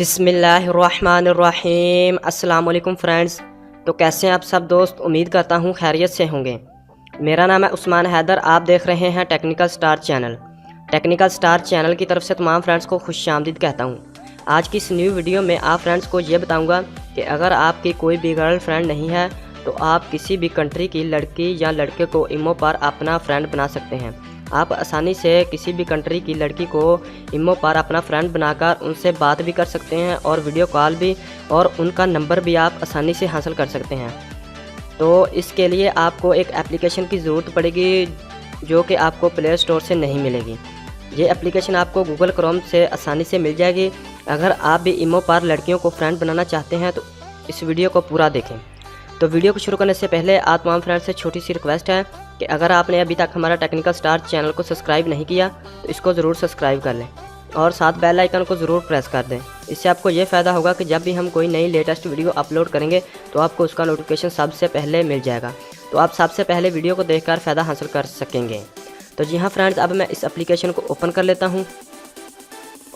बिस्मिल्लाहिर्रहमानिर्रहीम। अस्सलाम वालेकुम फ्रेंड्स। तो कैसे हैं आप सब दोस्त? उम्मीद करता हूँ खैरियत से होंगे। मेरा नाम है उस्मान हैदर, आप देख रहे हैं technical star channel. Technical star channel की तरफ से तमाम फ्रेंड्स को खुशामदीद कहता हूँ। आज की इस न्यू वीडियो में आप फ्रेंड्स को ये बताऊँगा कि अगर आपकी कोई भी गर्ल फ्रेंड नहीं है तो आप किसी भी कंट्री की लड़की या लड़के को इमो पर अपना फ्रेंड बना सकते हैं। आप आसानी से किसी भी कंट्री की लड़की को इमो पर अपना फ्रेंड बनाकर उनसे बात भी कर सकते हैं और वीडियो कॉल भी, और उनका नंबर भी आप आसानी से हासिल कर सकते हैं। तो इसके लिए आपको एक एप्लीकेशन की ज़रूरत पड़ेगी जो कि आपको प्ले स्टोर से नहीं मिलेगी। ये एप्लीकेशन आपको गूगल क्रोम से आसानी से मिल जाएगी। अगर आप भी इमो पर लड़कियों को फ्रेंड बनाना चाहते हैं तो इस वीडियो को पूरा देखें। तो वीडियो को शुरू करने से पहले आप तमाम फ्रेंड्स से छोटी सी रिक्वेस्ट है कि अगर आपने अभी तक हमारा टेक्निकल स्टार चैनल को सब्सक्राइब नहीं किया तो इसको ज़रूर सब्सक्राइब कर लें और साथ बेल आइकन को ज़रूर प्रेस कर दें। इससे आपको ये फ़ायदा होगा कि जब भी हम कोई नई लेटेस्ट वीडियो अपलोड करेंगे तो आपको उसका नोटिफिकेशन सबसे पहले मिल जाएगा। तो आप सबसे पहले वीडियो को देखकर फ़ायदा हासिल कर सकेंगे। तो जी हाँ फ्रेंड्स, अब मैं इस एप्लीकेशन को ओपन कर लेता हूँ।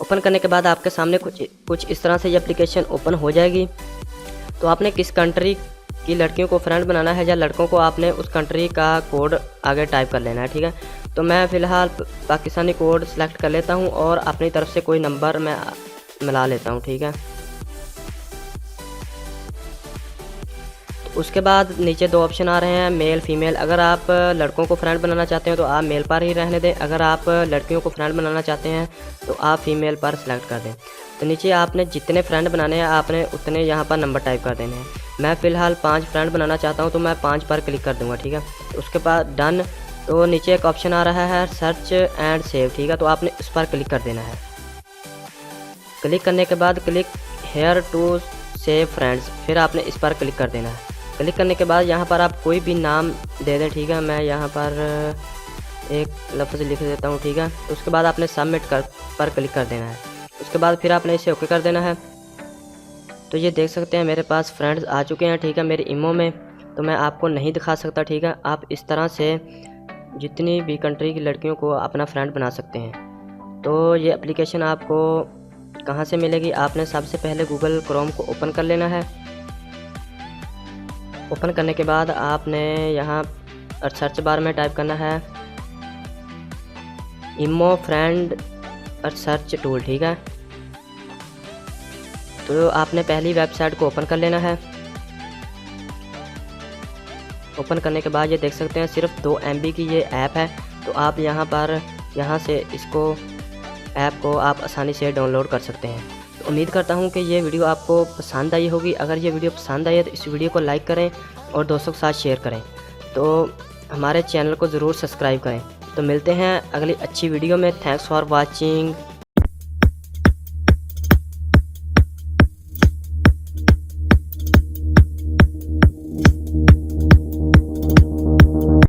ओपन करने के बाद आपके सामने कुछ इस तरह से ये एप्लीकेशन ओपन हो जाएगी। तो आपने किस कंट्री की लड़कियों को फ्रेंड बनाना है या लड़कों को, आपने उस कंट्री का कोड आगे टाइप कर लेना है, ठीक है। तो मैं फ़िलहाल पाकिस्तानी कोड सेलेक्ट कर लेता हूँ और अपनी तरफ से कोई नंबर मैं मिला लेता हूँ, ठीक है। तो उसके बाद नीचे दो ऑप्शन आ रहे हैं, मेल फीमेल। अगर आप लड़कों को फ्रेंड बनाना चाहते हैं तो आप मेल पर ही रहने दें, अगर आप लड़कियों को फ्रेंड बनाना चाहते हैं तो आप फीमेल पर सेलेक्ट कर दें। तो नीचे आपने जितने फ्रेंड बनाने हैं आपने उतने यहाँ पर नंबर टाइप कर देने हैं। मैं फ़िलहाल 5 फ्रेंड बनाना चाहता हूँ तो मैं 5 पर क्लिक कर दूँगा, ठीक है। तो उसके बाद डन। तो नीचे एक ऑप्शन आ रहा है सर्च एंड सेव, ठीक है। तो आपने इस पर क्लिक कर देना है। क्लिक करने के बाद click here to save friends, फिर आपने इस पर क्लिक कर देना है। क्लिक करने के बाद यहाँ पर आप कोई भी नाम दे दें, ठीक है। मैं यहाँ पर एक लफ्ज़ लिख देता हूँ, ठीक है। तो उसके बाद आपने सबमिट पर क्लिक कर देना है। उसके बाद फिर आपने इसे ओके कर देना है। तो ये देख सकते हैं मेरे पास फ्रेंड्स आ चुके हैं, ठीक है, मेरे इमो में। तो मैं आपको नहीं दिखा सकता, ठीक है। आप इस तरह से जितनी भी कंट्री की लड़कियों को अपना फ्रेंड बना सकते हैं। तो ये एप्लीकेशन आपको कहाँ से मिलेगी? आपने सबसे पहले गूगल क्रोम को ओपन कर लेना है। ओपन करने के बाद आपने यहाँ सर्च बार में टाइप करना है इमो फ्रेंड सर्च टूल, ठीक है। तो आपने पहली वेबसाइट को ओपन कर लेना है। ओपन करने के बाद ये देख सकते हैं सिर्फ 2 MB की ये ऐप है। तो आप यहाँ से इसको ऐप को आप आसानी से डाउनलोड कर सकते हैं। तो उम्मीद करता हूँ कि ये वीडियो आपको पसंद आई होगी। अगर ये वीडियो पसंद आई है तो इस वीडियो को लाइक करें और दोस्तों के साथ शेयर करें। तो हमारे चैनल को ज़रूर सब्सक्राइब करें। तो मिलते हैं अगली अच्छी वीडियो में। Thanks for watching.